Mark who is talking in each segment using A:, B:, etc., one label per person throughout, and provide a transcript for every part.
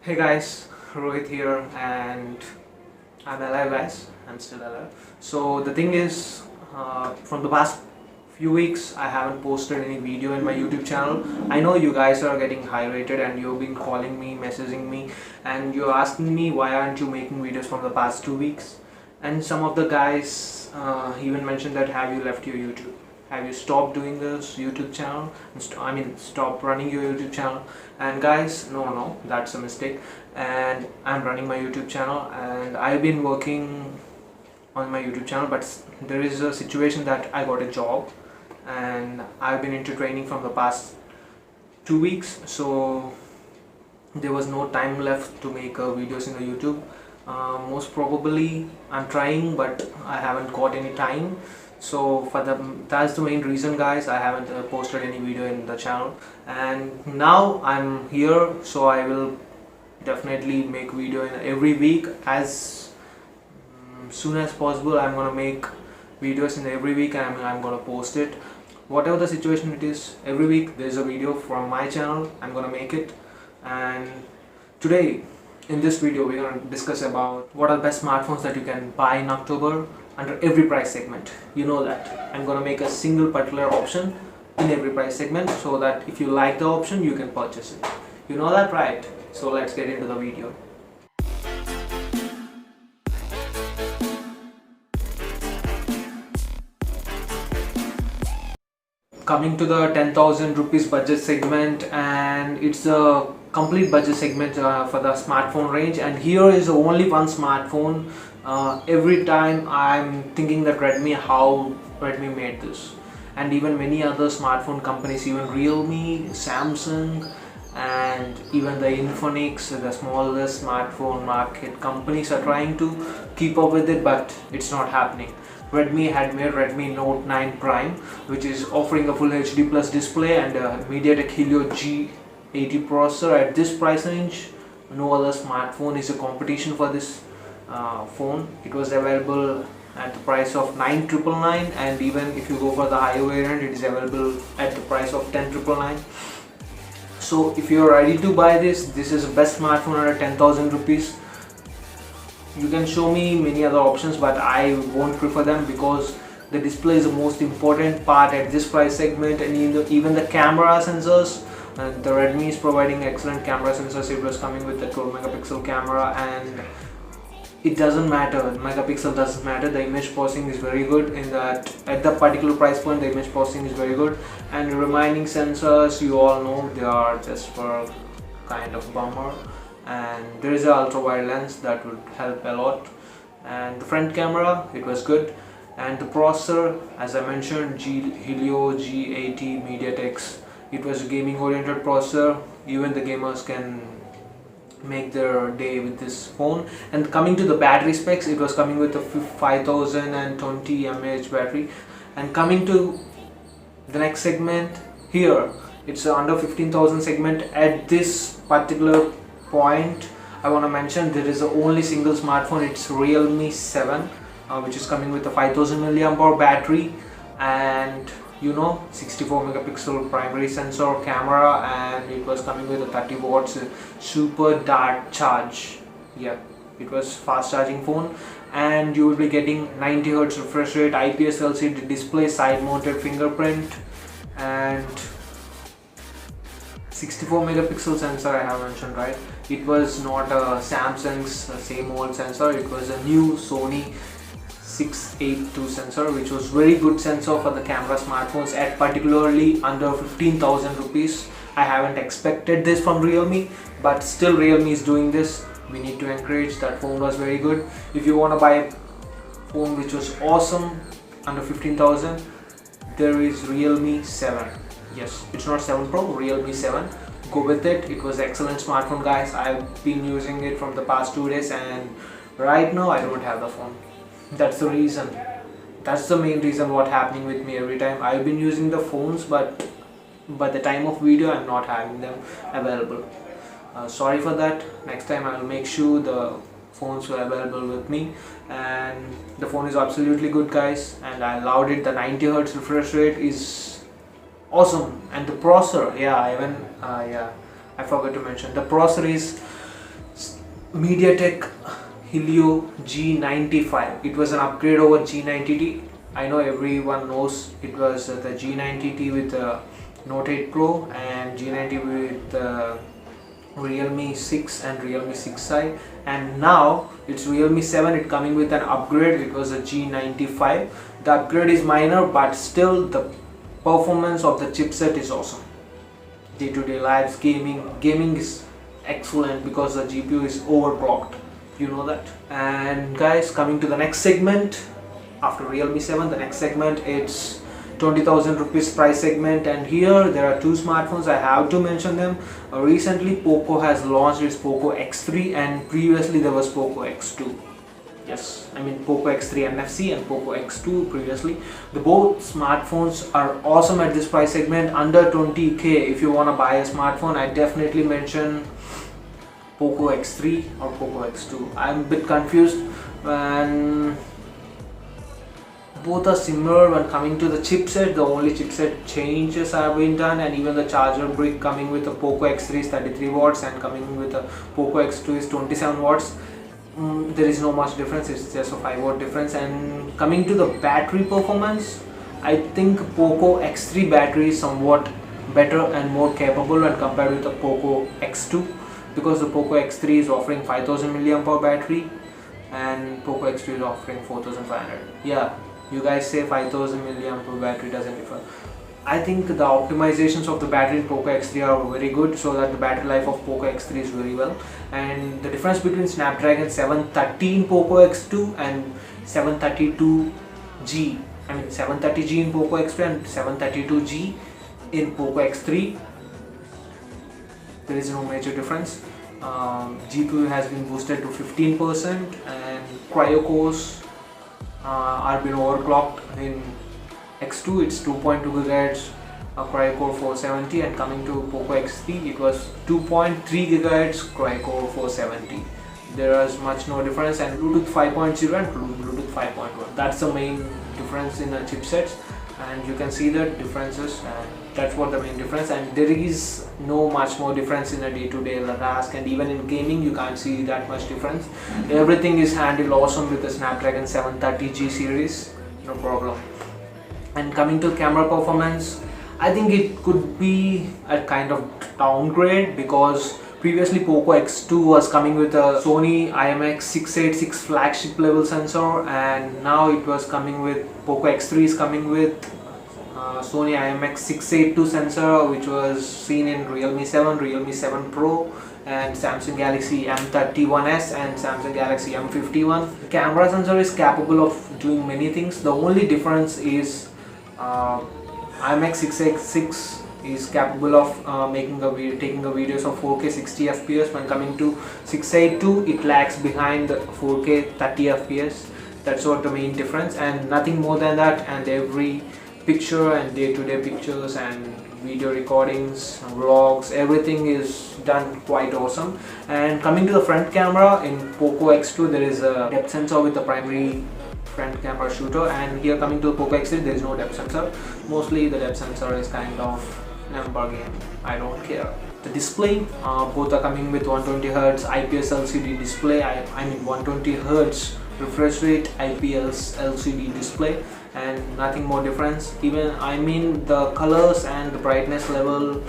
A: Hey guys, Rohit here, and I'm alive, guys. I'm still alive. So the thing is, from the past few weeks, I haven't posted any video in my YouTube channel. I know you guys are getting high rated, and you've been calling me, messaging me, and you're asking me why aren't you making videos from the past 2 weeks. And some of the guys even mentioned that have you left your YouTube? Have you stopped doing this YouTube channel? Stop running your YouTube channel. And guys, no, that's a mistake. And I'm running my YouTube channel, and I've been working on my YouTube channel, but there is a situation that I got a job, and I've been into training from the past 2 weeks, so there was no time left to make videos in the YouTube. Most probably I'm trying, but I haven't got any time. So that's the main reason, guys, I haven't posted any video in the channel. And now I'm here, so I will definitely make video in every week as soon as possible. I'm gonna make videos in every week, and I'm gonna post it. Whatever the situation it is, every week there's a video from my channel. I'm gonna make it. And today in this video we're gonna discuss about what are the best smartphones that you can buy in October under every price segment. You know that I'm gonna make a single particular option in every price segment, so that if you like the option you can purchase it. You know that, right? So let's get into the video. Coming to the 10,000 rupees budget segment, and it's a complete budget segment for the smartphone range. And here is only one smartphone. Every time I'm thinking that how Redmi made this, and even many other smartphone companies, even Realme, Samsung, and even the Infinix, the smallest smartphone market companies, are trying to keep up with it, but it's not happening. Redmi had made Redmi Note 9 Prime, which is offering a full HD plus display and a MediaTek Helio G80 processor at this price range. No other smartphone is a competition for this phone. It was available at the price of 9,999, and even if you go for the higher variant, it is available at the price of 10,999. So if you're ready to buy this is the best smartphone under 10,000 rupees. You can show me many other options, but I won't prefer them because the display is the most important part at this price segment. And even the camera sensors, the Redmi is providing excellent camera sensors. It was coming with the 12 megapixel camera, and it doesn't matter, megapixel doesn't matter, the image processing is very good. In that, at that particular price point, the image processing is very good. And remaining sensors, you all know, they are just for kind of bummer. And there is an ultra wide lens that would help a lot. And the front camera, it was good. And the processor, as I mentioned, Helio G80 MediaTek, it was a gaming oriented processor. Even the gamers can make their day with this phone. And coming to the battery specs, it was coming with a 5020 mAh battery. And coming to the next segment, here it's under 15,000 segment. At this particular point, I want to mention there is a only single smartphone. It's Realme 7, which is coming with a 5000 mAh battery, and 64 megapixel primary sensor camera, and it was coming with a 30 watts super dart charge. Yeah, it was fast charging phone. And you will be getting 90 Hz refresh rate, IPS LCD display, side mounted fingerprint, and 64 megapixel sensor. I have mentioned, right? It was not a Samsung's same old sensor. It was a new Sony 682 sensor, which was very good sensor for the camera smartphones at particularly under 15,000 rupees. I haven't expected this from Realme, but still Realme is doing this. We need to encourage. That phone was very good. If you want to buy a phone which was awesome under 15,000, there is Realme 7. Yes, it's not 7 Pro, Realme 7. Go with it. It was excellent smartphone, guys. I've been using it from the past 2 days, and right now I don't have the phone. That's the reason. That's the main reason what happening with me every time. I've been using the phones, but by the time of video I'm not having them available. Sorry for that. Next time I will make sure the phones were available with me. And the phone is absolutely good, guys, and I loved it. The 90 Hz refresh rate is awesome. And the processor, I forgot to mention, the processor is MediaTek Helio G95. It was an upgrade over G90T. I know everyone knows it was the G90T with Note 8 Pro and G90 with Realme 6 and Realme 6i, and now it's Realme 7. It coming with an upgrade. It was a G95. The upgrade is minor, but still the performance of the chipset is awesome. Day-to-day lives, gaming is excellent because the GPU is overclocked. You know that. And guys, coming to the next segment after Realme 7, the next segment it's 20,000 rupees price segment, and here there are two smartphones. I have to mention them. Recently Poco has launched its Poco X3, and previously there was Poco X2. Yes, I mean Poco X3 NFC and Poco X2 previously. The both smartphones are awesome at this price segment, under 20k. If you want to buy a smartphone, I definitely mention Poco X3 or Poco X2. I'm a bit confused, and both are similar when coming to the chipset. The only chipset changes have been done, and even the charger brick coming with the Poco X3 is 33 watts and coming with the Poco X2 is 27 watts. There is no much difference, it's just a 5 watt difference. And coming to the battery performance, I think Poco X3 battery is somewhat better and more capable when compared with the Poco X2, because the Poco X3 is offering 5000 mAh battery and Poco X2 is offering 4500. Yeah, you guys say 5000 mAh battery doesn't differ. I think the optimizations of the battery in Poco X3 are very good, so that the battery life of Poco X3 is very well. And the difference between Snapdragon 730 in Poco X2 and 732G, I mean 730G in Poco X2 and 732G in Poco X3, there is no major difference. GPU has been boosted to 15% and cryo cores are been overclocked. In X2 it's 2.2 GHz cryo core 470, and coming to Poco X3 it was 2.3 GHz cryo core 470. There is much no difference, and Bluetooth 5.0 and Bluetooth 5.1. That's the main difference in the chipsets, and you can see the differences, and that's what the main difference. And there is no much more difference in a day-to-day task, and even in gaming you can't see that much difference. Everything is handled awesome with the Snapdragon 730G series, no problem. And coming to camera performance, I think it could be a kind of downgrade, because previously Poco X2 was coming with a Sony IMX686 flagship level sensor, and now it was coming with Poco X3 is coming with Sony IMX682 sensor, which was seen in Realme 7, Realme 7 Pro, and Samsung Galaxy M31s and Samsung Galaxy M51. The camera sensor is capable of doing many things. The only difference is IMX686 is capable of taking the videos of 4K 60 FPS. When coming to 682, it lags behind the 4K 30 FPS. That's what the main difference, and nothing more than that. And every picture and day-to-day pictures and video recordings, vlogs, everything is done quite awesome. And coming to the front camera, in Poco X2 there is a depth sensor with the primary front camera shooter, and here coming to Poco X3 there is no depth sensor. Mostly the depth sensor is kind of number game, I don't care. The display, both are coming with 120Hz IPS LCD display. I mean 120Hz refresh rate IPS LCD display, and nothing more difference. Even I mean the colors and the brightness level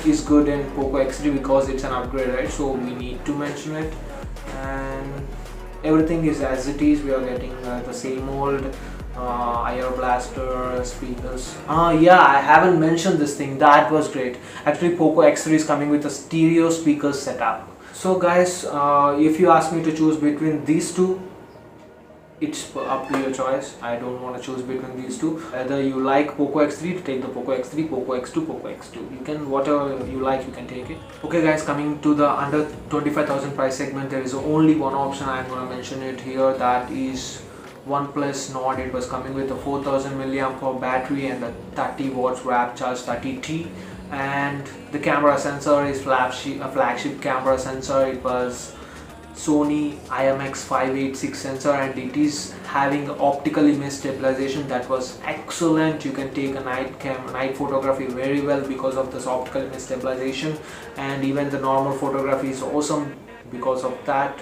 A: is good in Poco X3 because it's an upgrade, right? So we need to mention it. And everything is as it is. We are getting the same old IR blaster speakers. Yeah, I haven't mentioned this thing. That was great. Actually, Poco X3 is coming with a stereo speaker setup. So guys, if you ask me to choose between these two, it's up to your choice. I don't want to choose between these two. Either you like Poco X3, take the Poco X3, Poco X2, Poco X2. You can, whatever you like, you can take it. Okay guys, coming to the under 25,000 price segment, there is only one option. I'm going to mention it here. That is OnePlus Nord. It was coming with a 4000 mAh battery and a 30 watts rapid charge 30T. And the camera sensor is a flagship camera sensor. It was Sony IMX586 sensor, and it is having optical image stabilization that was excellent. You can take a night photography very well because of this optical image stabilization, and even the normal photography is awesome because of that.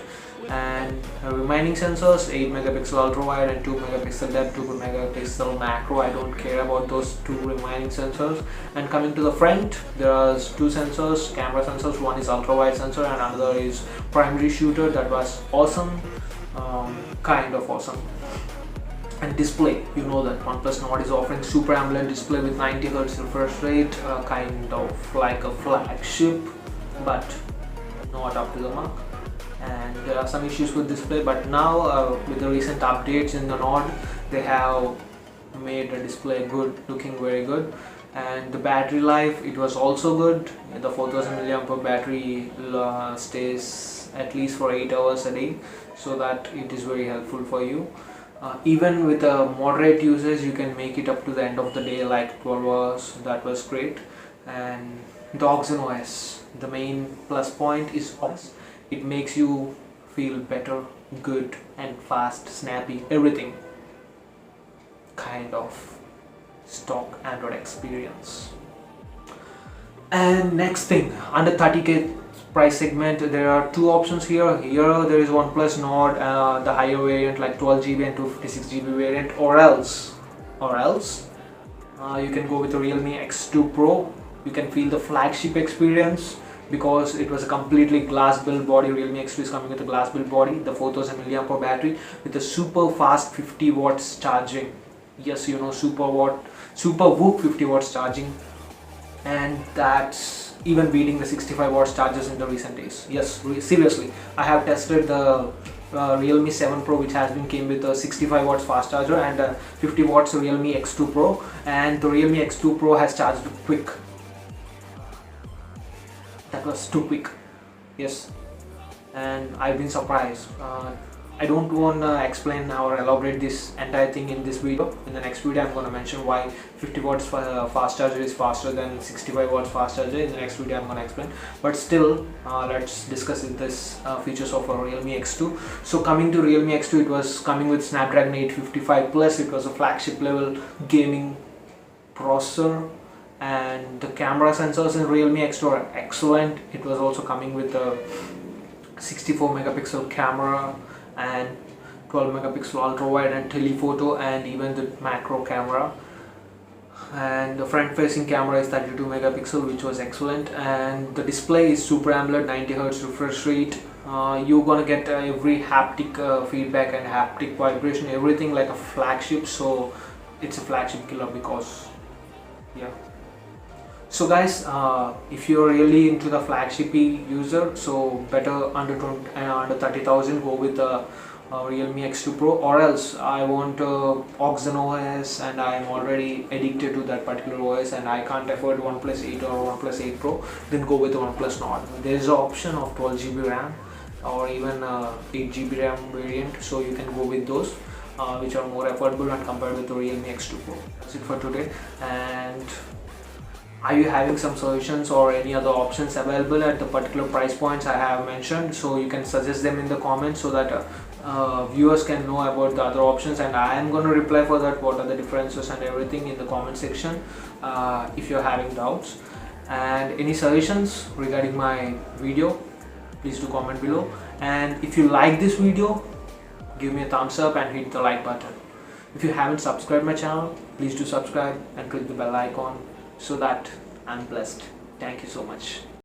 A: And remaining sensors, 8 megapixel ultra wide and 2 megapixel depth, 2 megapixel macro. I don't care about those two remaining sensors. And coming to the front, there are two sensors, camera sensors. One is ultra wide sensor and another is primary shooter. That was awesome, kind of awesome. And display, you know that OnePlus Nord is offering Super AMOLED display with 90Hz refresh rate, kind of like a flagship, but not up to the mark. And there are some issues with display, but now with the recent updates in the Nord, they have made the display good, looking very good. And the battery life, it was also good. The 4000 mAh battery stays at least for 8 hours a day, so that it is very helpful for you. Even with a moderate usage, you can make it up to the end of the day, like 12 hours. That was great. And the OxygenOS, the main plus point is OS. It makes you feel better, good and fast, snappy, everything. Kind of stock Android experience. And next thing, under 30k price segment, there are two options here. Here there is OnePlus Nord, the higher variant like 12GB and 256GB variant, or else you can go with the Realme X2 Pro. You can feel the flagship experience, because it was a completely glass build body. Realme X2 is coming with a glass build body, the 4000 mAh battery with a super fast 50 watts charging. Yes, you know, super whoop 50 watts charging, and that's even beating the 65 watts chargers in the recent days. Yes, seriously, I have tested the Realme 7 Pro, which has been came with a 65 watts fast charger, and 50 watts Realme X2 Pro, and the Realme X2 Pro has charged quick. That was too quick. Yes, and I've been surprised. I don't want to explain or elaborate this entire thing in this video. In the next video I'm going to mention why 50 watts fast charger is faster than 65 watts fast charger. In the next video I'm going to explain, but still let's discuss this features of a Realme X2. So coming to Realme X2, it was coming with Snapdragon 855 plus. It was a flagship level gaming processor, and the camera sensors in Realme X2 are excellent. It was also coming with a 64 megapixel camera and 12 megapixel ultra wide and telephoto, and even the macro camera. And the front facing camera is 32 megapixel, which was excellent. And the display is Super AMOLED, 90Hz refresh rate. You're gonna get every haptic feedback and haptic vibration, everything like a flagship. So it's a flagship killer, because yeah. So guys, if you're really into the flagshipy user, so better under 30,000, go with the Realme X2 Pro, or else I want OxygenOS and I'm already addicted to that particular OS and I can't afford OnePlus 8 or OnePlus 8 Pro, then go with the OnePlus Nord. There is an option of 12GB RAM or even 8GB RAM variant, so you can go with those which are more affordable and compared with the Realme X2 Pro. That's it for today. And are you having some solutions or any other options available at the particular price points I have mentioned? So you can suggest them in the comments, so that viewers can know about the other options, and I am going to reply for that, what are the differences and everything in the comment section if you're having doubts. And any suggestions regarding my video, please do comment below. And if you like this video, give me a thumbs up and hit the like button. If you haven't subscribed my channel, please do subscribe and click the bell icon, so that I'm blessed. Thank you so much.